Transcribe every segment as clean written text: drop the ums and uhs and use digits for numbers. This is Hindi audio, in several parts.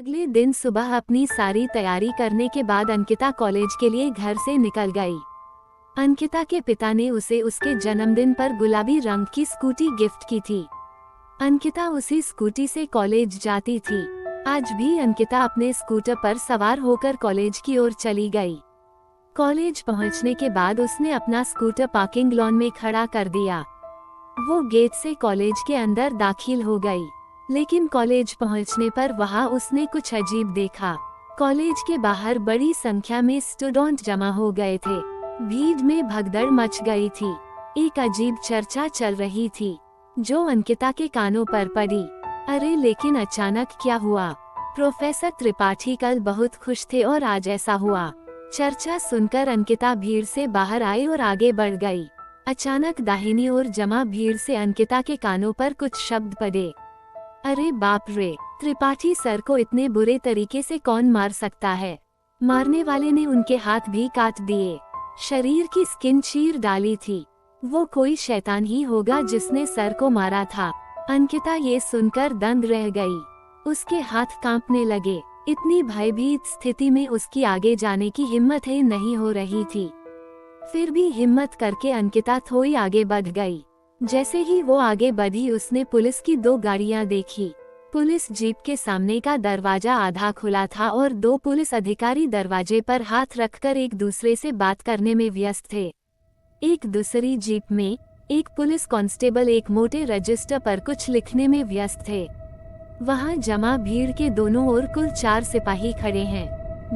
अगले दिन सुबह अपनी सारी तैयारी करने के बाद अंकिता कॉलेज के लिए घर से निकल गई। अंकिता के पिता ने उसे उसके जन्मदिन पर गुलाबी रंग की स्कूटी गिफ्ट की थी। अंकिता उसी स्कूटी से कॉलेज जाती थी। आज भी अंकिता अपने स्कूटर पर सवार होकर कॉलेज की ओर चली गई। कॉलेज पहुंचने के बाद उसने अपना स्कूटर पार्किंग लॉन में खड़ा कर दिया। वो गेट से कॉलेज के अंदर दाखिल हो गई, लेकिन कॉलेज पहुंचने पर वहां उसने कुछ अजीब देखा। कॉलेज के बाहर बड़ी संख्या में स्टूडेंट जमा हो गए थे। भीड़ में भगदड़ मच गई थी। एक अजीब चर्चा चल रही थी जो अंकिता के कानों पर पड़ी। अरे लेकिन अचानक क्या हुआ? प्रोफेसर त्रिपाठी कल बहुत खुश थे और आज ऐसा हुआ। चर्चा सुनकर अंकिता भीड़ से बाहर आई और आगे बढ़ गई। अचानक दाहिनी ओर जमा भीड़ से अंकिता के कानों पर कुछ शब्द पड़े। अरे बाप रे, त्रिपाठी सर को इतने बुरे तरीके से कौन मार सकता है? मारने वाले ने उनके हाथ भी काट दिए, शरीर की स्किन चीर डाली थी। वो कोई शैतान ही होगा जिसने सर को मारा था। अंकिता ये सुनकर दंग रह गई। उसके हाथ कांपने लगे। इतनी भयभीत स्थिति में उसकी आगे जाने की हिम्मत ही नहीं हो रही थी। फिर भी हिम्मत करके अंकिता थोड़ी आगे बढ़ गई। जैसे ही वो आगे बढ़ी उसने पुलिस की 2 गाड़ियां देखी। पुलिस जीप के सामने का दरवाजा आधा खुला था और 2 पुलिस अधिकारी दरवाजे पर हाथ रखकर एक दूसरे से बात करने में व्यस्त थे। एक दूसरी जीप में एक पुलिस कांस्टेबल एक मोटे रजिस्टर पर कुछ लिखने में व्यस्त थे। वहां जमा भीड़ के दोनों ओर कुल 4 सिपाही खड़े हैं।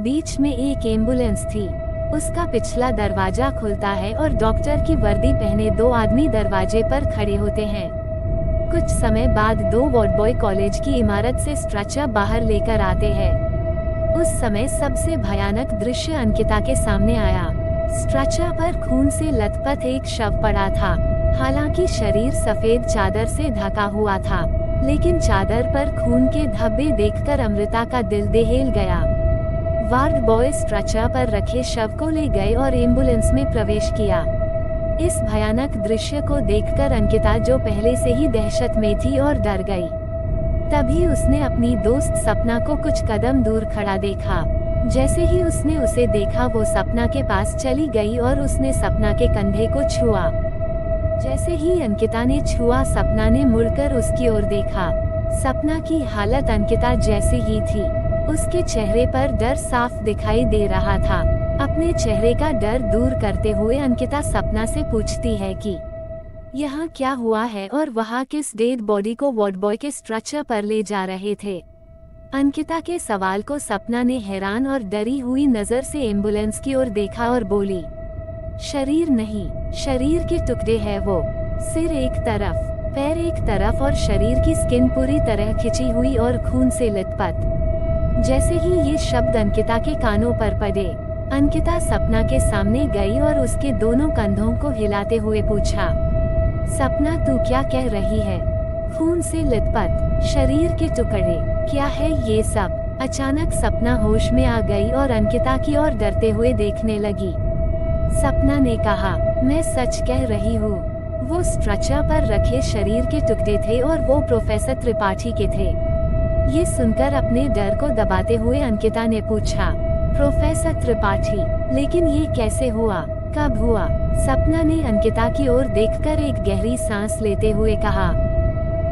बीच में एक एम्बुलेंस थी। उसका पिछला दरवाजा खुलता है और डॉक्टर की वर्दी पहने 2 आदमी दरवाजे पर खड़े होते हैं। कुछ समय बाद 2 वार्ड बॉय कॉलेज की इमारत से स्ट्रेचर बाहर लेकर आते हैं। उस समय सबसे भयानक दृश्य अंकिता के सामने आया। स्ट्रेचर पर खून से लथपथ एक शव पड़ा था। हालांकि शरीर सफेद चादर से ढका हुआ था, लेकिन चादर पर खून के धब्बे देखकर अमृता का दिल दहल गया। वार्ड बॉय स्ट्रेचर पर रखे शव को ले गए और एम्बुलेंस में प्रवेश किया। इस भयानक दृश्य को देखकर अंकिता, जो पहले से ही दहशत में थी, और डर गई। तभी उसने अपनी दोस्त सपना को कुछ कदम दूर खड़ा देखा। जैसे ही उसने उसे देखा वो सपना के पास चली गई और उसने सपना के कंधे को छुआ। जैसे ही अंकिता ने छुआ, सपना ने मुड़कर उसकी ओर देखा। सपना की हालत अंकिता जैसी ही थी। उसके चेहरे पर डर साफ दिखाई दे रहा था। अपने चेहरे का डर दूर करते हुए अंकिता सपना से पूछती है कि यहाँ क्या हुआ है और वहाँ किस डेड बॉडी को वार्ड बॉय के स्ट्रेचर पर ले जा रहे थे। अंकिता के सवाल को सपना ने हैरान और डरी हुई नजर से एम्बुलेंस की ओर देखा और बोली, शरीर नहीं, शरीर के टुकड़े है वो। सिर एक तरफ, पैर एक तरफ और शरीर की स्किन पूरी तरह खिंची हुई और खून से लथपथ। जैसे ही ये शब्द अंकिता के कानों पर पड़े, अंकिता सपना के सामने गई और उसके दोनों कंधों को हिलाते हुए पूछा, सपना तू क्या कह रही है? खून से लथपथ, शरीर के टुकड़े, क्या है ये सब? अचानक सपना होश में आ गई और अंकिता की ओर डरते हुए देखने लगी। सपना ने कहा, मैं सच कह रही हूँ। वो स्ट्रेचर पर रखे शरीर के टुकड़े थे और वो प्रोफेसर त्रिपाठी के थे। ये सुनकर अपने डर को दबाते हुए अंकिता ने पूछा, प्रोफेसर त्रिपाठी, लेकिन ये कैसे हुआ? कब हुआ? सपना ने अंकिता की ओर देखकर एक गहरी सांस लेते हुए कहा,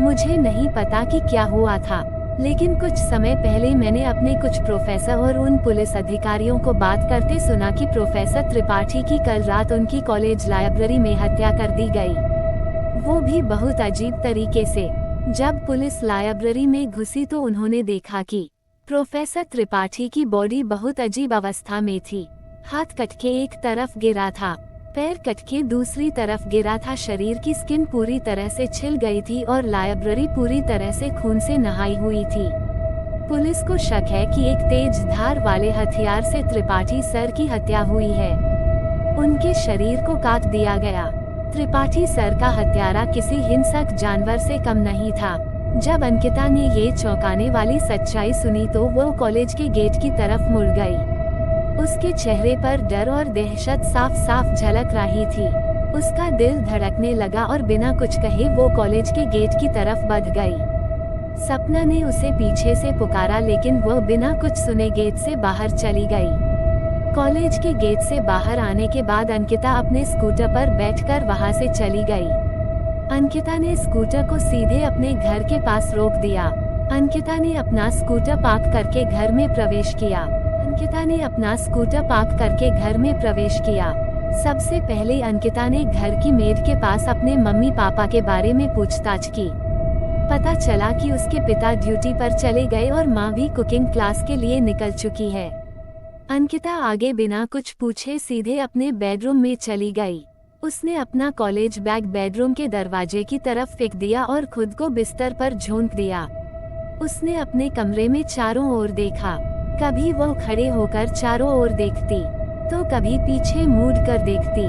मुझे नहीं पता कि क्या हुआ था, लेकिन कुछ समय पहले मैंने अपने कुछ प्रोफेसर और उन पुलिस अधिकारियों को बात करते सुना कि प्रोफेसर त्रिपाठी की कल रात उनकी कॉलेज लाइब्रेरी में हत्या कर दी गई। वो भी बहुत अजीब तरीके से। जब पुलिस लाइब्रेरी में घुसी तो उन्होंने देखा कि प्रोफेसर त्रिपाठी की बॉडी बहुत अजीब अवस्था में थी। हाथ कट के एक तरफ गिरा था, पैर कट के दूसरी तरफ गिरा था, शरीर की स्किन पूरी तरह से छिल गई थी और लाइब्रेरी पूरी तरह से खून से नहाई हुई थी। पुलिस को शक है कि एक तेज धार वाले हथियार से त्रिपाठी सर की हत्या हुई है। उनके शरीर को काट दिया गया। त्रिपाठी सर का हत्यारा किसी हिंसक जानवर से कम नहीं था। जब अंकिता ने ये चौंकाने वाली सच्चाई सुनी तो वो कॉलेज के गेट की तरफ मुड़ गई। उसके चेहरे पर डर और दहशत साफ साफ झलक रही थी। उसका दिल धड़कने लगा और बिना कुछ कहे वो कॉलेज के गेट की तरफ बढ़ गई। सपना ने उसे पीछे से पुकारा, लेकिन वह बिना कुछ सुने गेट से बाहर चली गई। कॉलेज के गेट से बाहर आने के बाद अंकिता अपने स्कूटर पर बैठकर वहां से चली गई। अंकिता ने स्कूटर को सीधे अपने घर के पास रोक दिया। अंकिता ने अपना स्कूटर पार्क करके घर में प्रवेश किया। अंकिता ने अपना स्कूटर पार्क करके घर में प्रवेश किया। सबसे पहले अंकिता ने घर की मेड के पास अपने मम्मी पापा के बारे में पूछताछ की। पता चला कि उसके पिता ड्यूटी पर चले गए और माँ भी कुकिंग क्लास के लिए निकल चुकी है। अंकिता आगे बिना कुछ पूछे सीधे अपने बेडरूम में चली गई। उसने अपना कॉलेज बैग बेडरूम के दरवाजे की तरफ फेंक दिया और खुद को बिस्तर पर झोंक दिया। उसने अपने कमरे में चारों ओर देखा। कभी वो खड़े होकर चारों ओर देखती, तो कभी पीछे मुड़ कर देखती,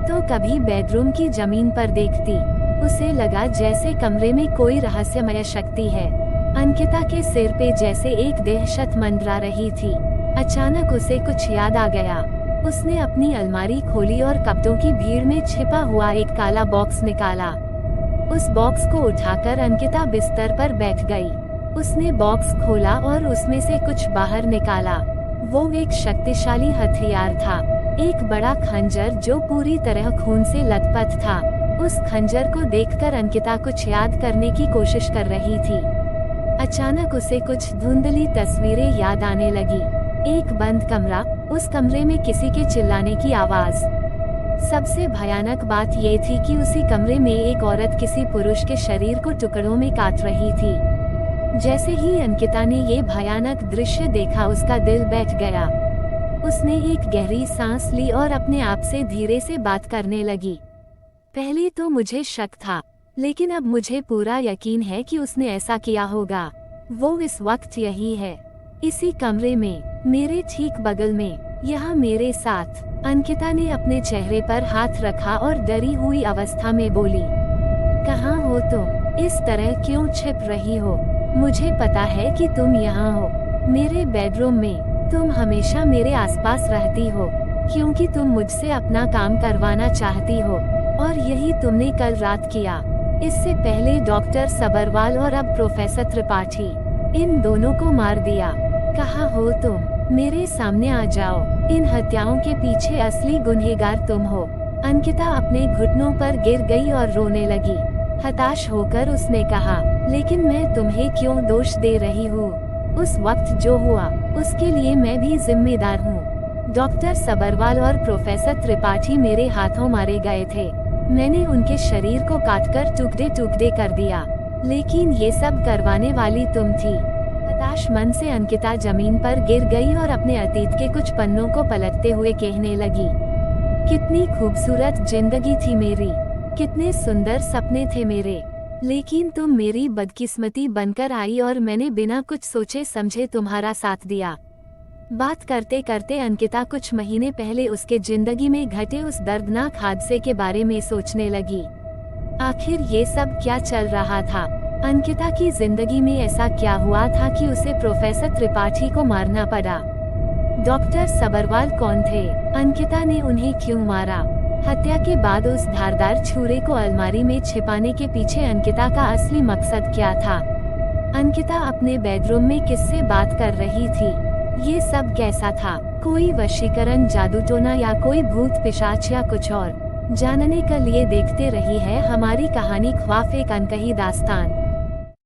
तो कभी बेडरूम की जमीन पर देखती। उसे लगा जैसे कमरे में कोई रहस्यमय शक्ति है। अंकिता के सिर पे जैसे एक दहशत मंडरा रही थी। अचानक उसे कुछ याद आ गया। उसने अपनी अलमारी खोली और कपड़ों की भीड़ में छिपा हुआ एक काला बॉक्स निकाला। उस बॉक्स को उठाकर अंकिता बिस्तर पर बैठ गई। उसने बॉक्स खोला और उसमें से कुछ बाहर निकाला। वो एक शक्तिशाली हथियार था, एक बड़ा खंजर जो पूरी तरह खून से लथपथ था। उस खंजर को देखकर अंकिता कुछ याद करने की कोशिश कर रही थी। अचानक उसे कुछ धुंधली तस्वीरें याद आने लगी। एक बंद कमरा, उस कमरे में किसी के चिल्लाने की आवाज। सबसे भयानक बात ये थी कि उसी कमरे में एक औरत किसी पुरुष के शरीर को टुकड़ों में काट रही थी। जैसे ही अंकिता ने ये भयानक दृश्य देखा, उसका दिल बैठ गया। उसने एक गहरी सांस ली और अपने आप से धीरे से बात करने लगी। पहले तो मुझे शक था, लेकिन अब मुझे पूरा यकीन है कि उसने ऐसा किया होगा। वो इस वक्त यही है, इसी कमरे में, मेरे ठीक बगल में, यहाँ मेरे साथ। अंकिता ने अपने चेहरे पर हाथ रखा और डरी हुई अवस्था में बोली, कहाँ हो तुम? इस तरह क्यों छिप रही हो? मुझे पता है कि तुम यहाँ हो, मेरे बेडरूम में। तुम हमेशा मेरे आसपास रहती हो, क्योंकि तुम मुझसे अपना काम करवाना चाहती हो, और यही तुमने कल रात किया। इससे पहले डॉक्टर सबरवाल और अब प्रोफेसर त्रिपाठी, इन दोनों को मार दिया। कहाँ हो तुम? मेरे सामने आ जाओ। इन हत्याओं के पीछे असली गुनहगार तुम हो। अंकिता अपने घुटनों पर गिर गई और रोने लगी। हताश होकर उसने कहा, लेकिन मैं तुम्हें क्यों दोष दे रही हूँ? उस वक्त जो हुआ, उसके लिए मैं भी जिम्मेदार हूँ। डॉक्टर सबरवाल और प्रोफेसर त्रिपाठी मेरे हाथों मारे गए थे। मैंने उनके शरीर को काटकर टुकड़े टुकड़े कर दिया, लेकिन ये सब करवाने वाली तुम थी। हताश मन से अंकिता जमीन पर गिर गई और अपने अतीत के कुछ पन्नों को पलटते हुए कहने लगी, कितनी खूबसूरत जिंदगी थी मेरी, कितने सुंदर सपने थे मेरे, लेकिन तुम मेरी बदकिस्मती बनकर आई और मैंने बिना कुछ सोचे समझे तुम्हारा साथ दिया। बात करते करते अंकिता कुछ महीने पहले उसके जिंदगी में घटे उस दर्दनाक हादसे के बारे में सोचने लगी। आखिर ये सब क्या चल रहा था? अंकिता की जिंदगी में ऐसा क्या हुआ था कि उसे प्रोफेसर त्रिपाठी को मारना पड़ा? डॉक्टर सबरवाल कौन थे? अंकिता ने उन्हें क्यों मारा? हत्या के बाद उस धारदार छुरे को अलमारी में छिपाने के पीछे अंकिता का असली मकसद क्या था? अंकिता अपने बेडरूम में किससे बात कर रही थी? ये सब कैसा था? कोई वशीकरण, जादू टोना या कोई भूत पिशाच या कुछ और? जानने के लिए देखते रही है हमारी कहानी ख्वाफ एक अनकही दास्तान।